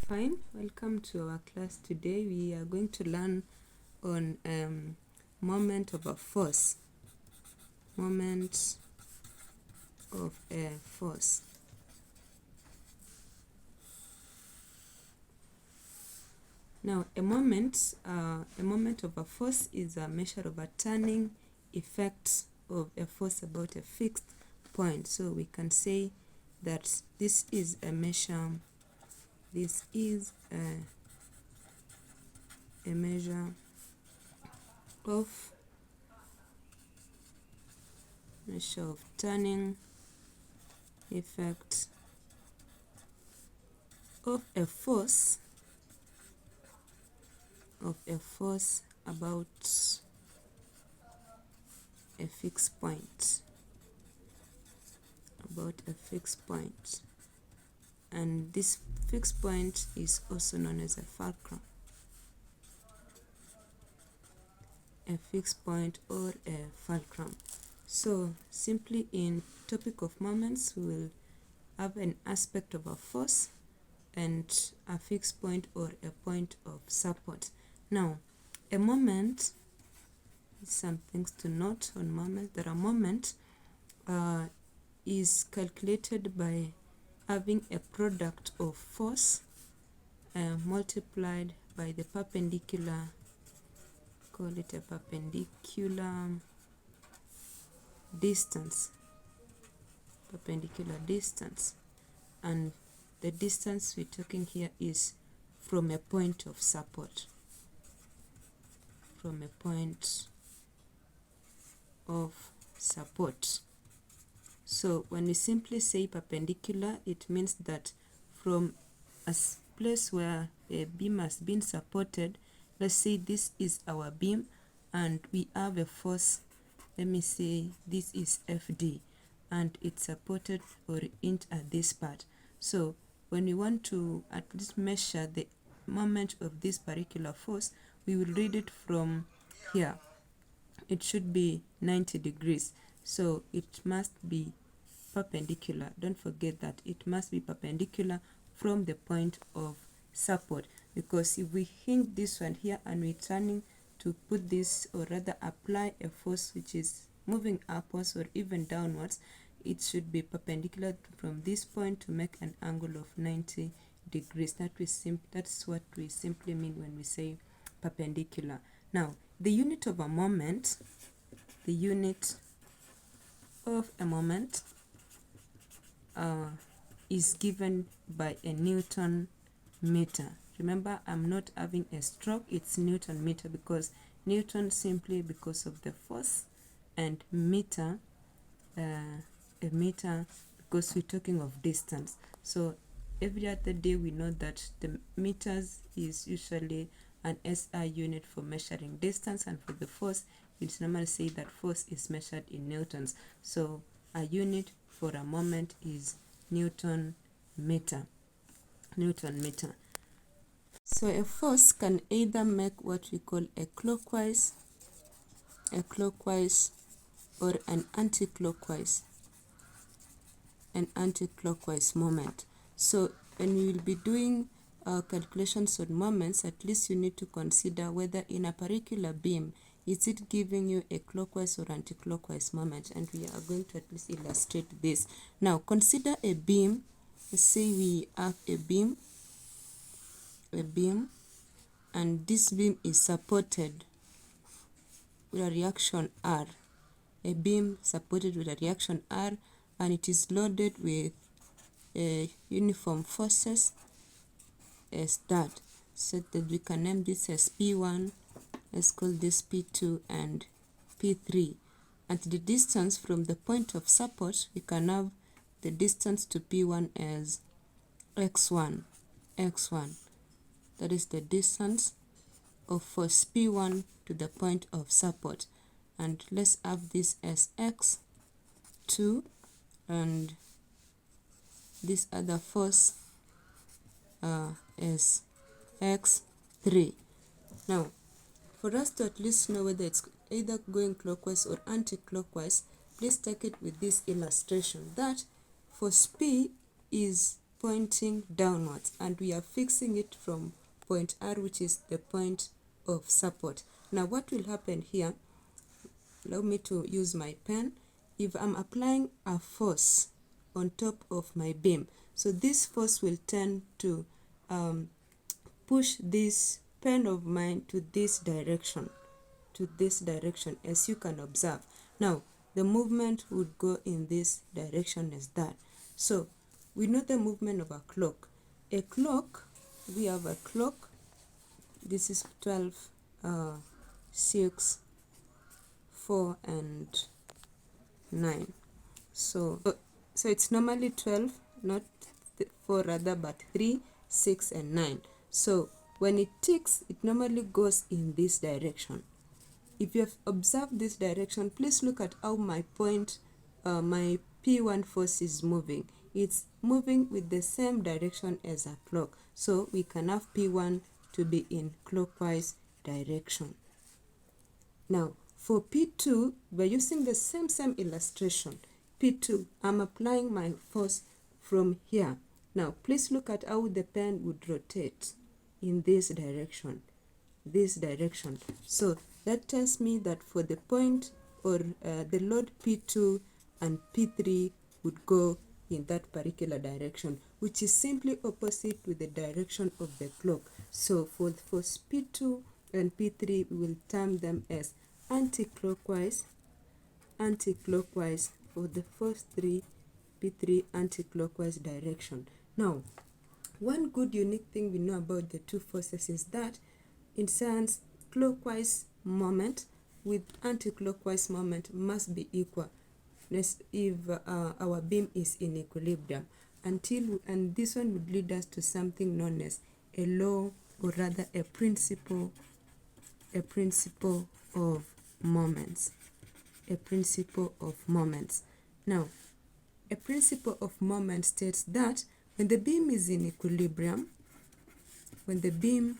Fine, welcome to our class. Today we are going to learn on moment of a force. Moment of a force. Now, a moment of a force is a measure of a turning effect of a force about a fixed point. So we can say that this is a measure. This is a measure of turning effect of a force about a fixed point, and this fixed point is also known as a fulcrum. A fixed point or a fulcrum. So simply in topic of moments, we will have an aspect of a force and a fixed point or a point of support. Now, a moment, some things to note on moment. That a moment is calculated by having a product of force multiplied by the perpendicular, call it a perpendicular distance, and the distance we're talking here is from a point of support, So when we simply say perpendicular, it means that from a place where a beam has been supported, let's say this is our beam and we have a force, let me say this is FD, and it's supported or inked at this part. So when we want to at least measure the moment of this particular force, we will read it from here. It should be 90 degrees. So it must be perpendicular. Don't forget that it must be perpendicular from the point of support, because if we hink this one here and we're turning to put this, or rather apply a force which is moving upwards or even downwards, it should be perpendicular from this point to make an angle of 90 degrees. That's what we simply mean when we say perpendicular. Now, the unit of a moment, is given by a Newton meter. Remember, I'm not having a stroke, it's Newton meter, because Newton simply because of the force, and meter, a meter because we're talking of distance. So every other day we know that the meters is usually an SI unit for measuring distance, and for the force, it's normally say that force is measured in newtons. So a unit for a moment is Newton meter. So a force can either make what we call a clockwise or an anti-clockwise moment. So when we will be doing calculations on moments, at least you need to consider whether in a particular beam is it giving you a clockwise or anti-clockwise moment, and we are going to at least illustrate this. Now consider a beam. Let's say we have a beam, and this beam is supported with a reaction R. A beam supported with a reaction R, and it is loaded with uniform forces as that, so that we can name this as P1, let's call this P2 and P3. And the distance from the point of support, we can have the distance to P1 as x1. That is the distance of force P1 to the point of support, and let's have this as x2, and this other force as x3. Now, for us to at least know whether it's either going clockwise or anti-clockwise, please take it with this illustration that force P is pointing downwards, and we are fixing it from point R, which is the point of support. Now what will happen here, allow me to use my pen. If I'm applying a force on top of my beam, so this force will tend to push this pen of mine to this direction, as you can observe. Now the movement would go in this direction as that. So we know the movement of a clock. A clock, we have a clock, this is 12, 6, 4 and 9. So it's normally 12, not 4 rather, but 3, 6 and 9. So when it ticks, it normally goes in this direction. If you have observed this direction, please look at how my point, my P1 force is moving. It's moving with the same direction as a clock. So we can have P1 to be in clockwise direction. Now for P2, we're using the same illustration. P2, I'm applying my force from here. Now please look at how the pen would rotate in this direction. So that tells me that for the point, or the load P2 and P3 would go in that particular direction, which is simply opposite with the direction of the clock. So for P2 and P3, we will term them as anti-clockwise for the first three, P3 anti-clockwise direction. Now one good unique thing we know about the two forces is that in science, clockwise moment with anti-clockwise moment must be equal if our beam is in equilibrium, and this one would lead us to something known as a law, or rather a principle of moments. Now a principle of moment states that when the beam is in equilibrium, when the beam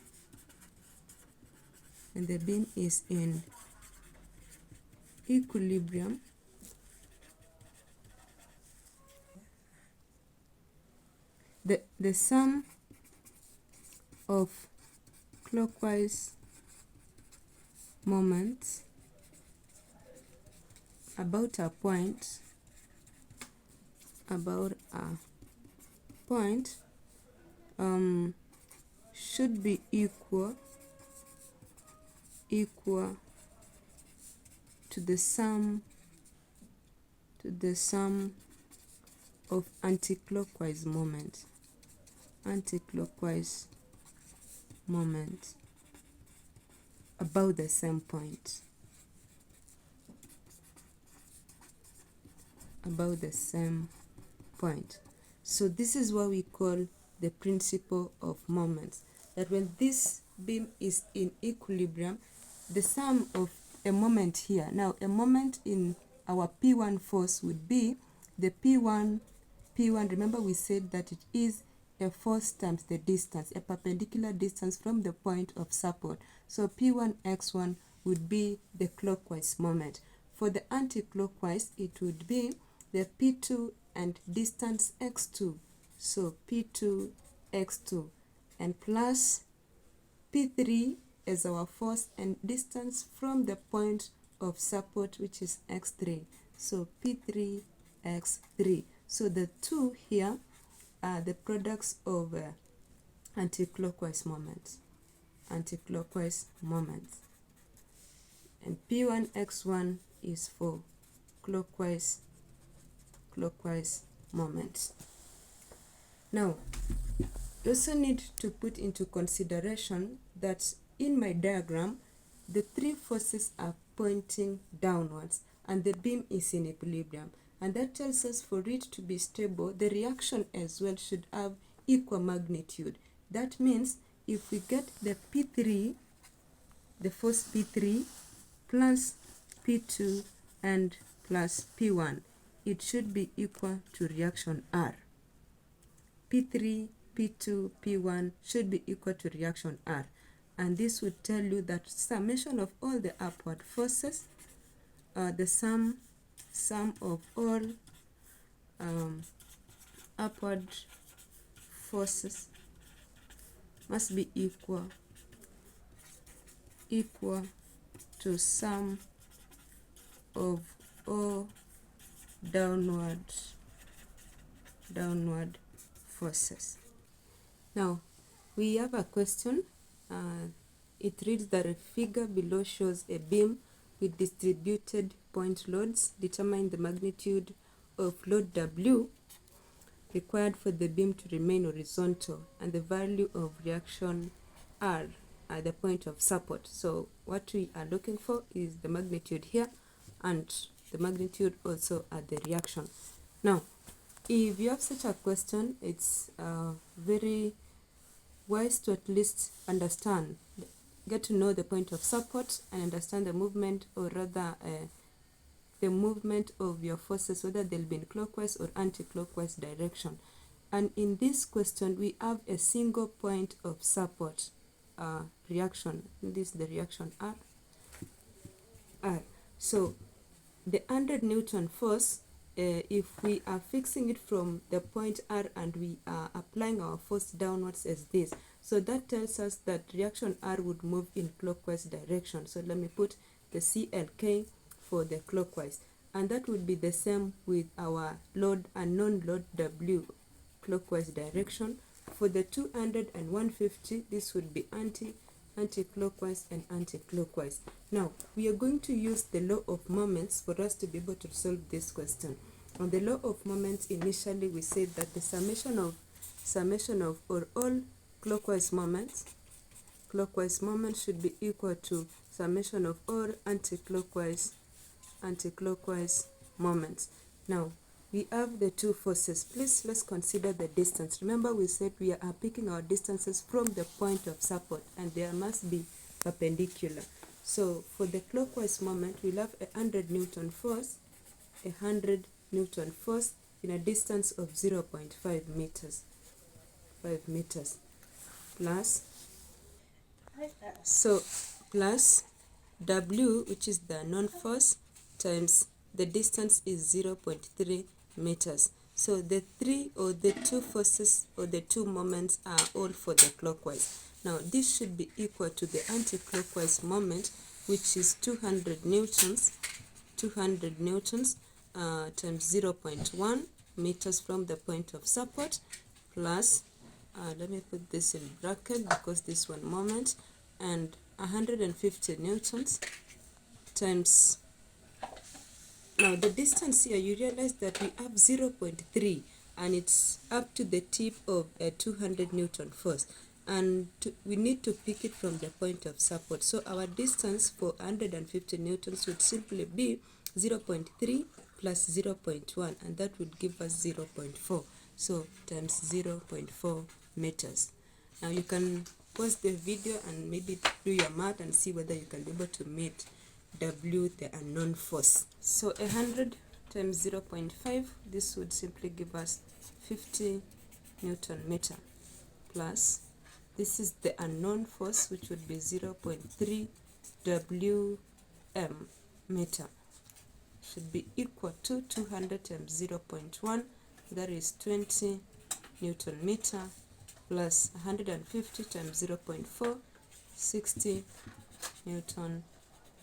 is in equilibrium, the sum of clockwise moments about a point should be equal to the sum of anti-clockwise moment about the same point. So this is what we call the principle of moments, that when this beam is in equilibrium, the sum of a moment here, now a moment in our P1 force would be the P1, remember we said that it is a force times the distance, a perpendicular distance from the point of support. So P1 x1 would be the clockwise moment. For the anti-clockwise, it would be the P2 and distance x2, so P2 x2, and plus P3 as our force and distance from the point of support, which is x3, so P3 x3. So the two here are the products of anti-clockwise moments, and P1 x1 is for clockwise moments. Now you also need to put into consideration that in my diagram the three forces are pointing downwards and the beam is in equilibrium, and that tells us for it to be stable, the reaction as well should have equal magnitude. That means if we get the P3, the force P3 plus P2 and plus P1, it should be equal to reaction R. P3, P2, P1 should be equal to reaction R. And this would tell you that summation of all the upward forces, the sum of all upward forces must be equal to sum of all downward forces. Now we have a question. It reads that a figure below shows a beam with distributed point loads. Determine the magnitude of load W required for the beam to remain horizontal and the value of reaction R at the point of support. So what we are looking for is the magnitude here and the magnitude also at the reaction. Now, if you have such a question, it's very wise to at least understand, get to know the point of support and understand the movement, or rather the movement of your forces, whether they'll be in clockwise or anti-clockwise direction. And in this question, we have a single point of support reaction. This is the reaction R. So the 100 Newton force, if we are fixing it from the point R and we are applying our force downwards as this, so that tells us that reaction R would move in clockwise direction. So let me put the CLK for the clockwise, and that would be the same with our load, unknown load W, clockwise direction. For the 200 and 150, this would be anti-clockwise and anti-clockwise. Now we are going to use the law of moments for us to be able to solve this question. On the law of moments, initially we said that the summation of all clockwise moments should be equal to summation of all anti-clockwise moments. Now we have the two forces. Please, let's consider the distance. Remember, we said we are picking our distances from the point of support and they must be perpendicular. So for the clockwise moment, we'll have 100 Newton force, 100 Newton force in a distance of 0.5 meters. 5 meters plus, so plus W, which is the unknown force, times the distance is 0.3 meters. So the two forces or the two moments are all for the clockwise. Now this should be equal to the anti-clockwise moment, which is 200 newtons times 0.1 meters from the point of support, plus let me put this in bracket because this one moment, and 150 newtons times, now the distance here, you realize that we have 0.3 and it's up to the tip of a 200 Newton force, and we need to pick it from the point of support. So our distance for 150 newtons would simply be 0.3 plus 0.1, and that would give us 0.4. So times 0.4 meters. Now you can pause the video and maybe do your math and see whether you can be able to meet W, the unknown force. So 100 times 0.5, this would simply give us 50 Newton meter, plus this is the unknown force, which would be 0.3 Wm meter, should be equal to 200 times 0.1, that is 20 Newton meter, plus 150 times 0.4, 60 Newton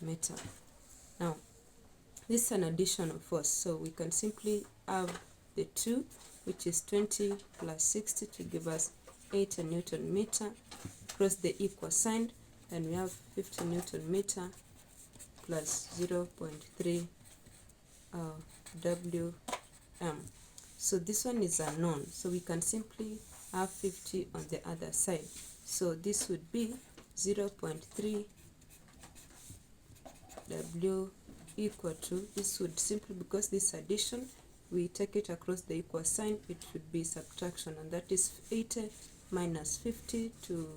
meter. Now this is an additional force, so we can simply have the 2, which is 20 plus 60 to give us 80 Newton meter, cross the equal sign, and we have 50 Newton meter plus 0.3 Wm. So this one is unknown, so we can simply have 50 on the other side. So this would be 0.3 W equal to, this would simply, because this addition, we take it across the equal sign, it should be subtraction, and that is 80 minus 50 to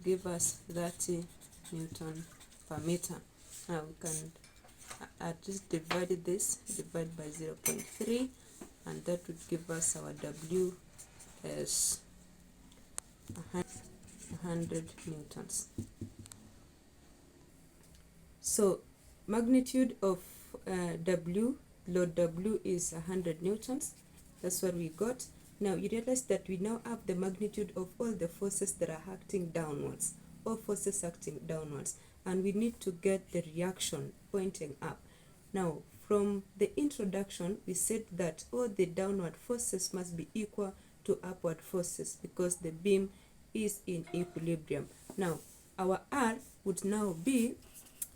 give us 30 Newton per meter. Now we can at least divide this, divide by 0.3, and that would give us our W as 100 newtons. So magnitude of W, load W is 100 newtons. That's what we got. Now you realize that we now have the magnitude of all the forces that are acting downwards, all forces acting downwards, and we need to get the reaction pointing up. Now from the introduction, we said that all the downward forces must be equal to upward forces because the beam is in equilibrium. Now our R would now be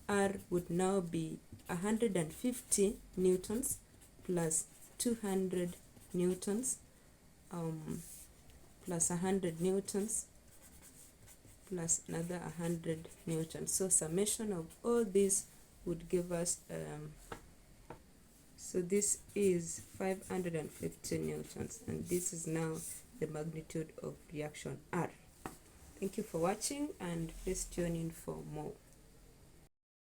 150 newtons plus 200 newtons plus 100 newtons plus another 100 newtons. So summation of all these would give us so this is 550 newtons, and this is now the magnitude of reaction R. Thank you for watching, and please tune in for more.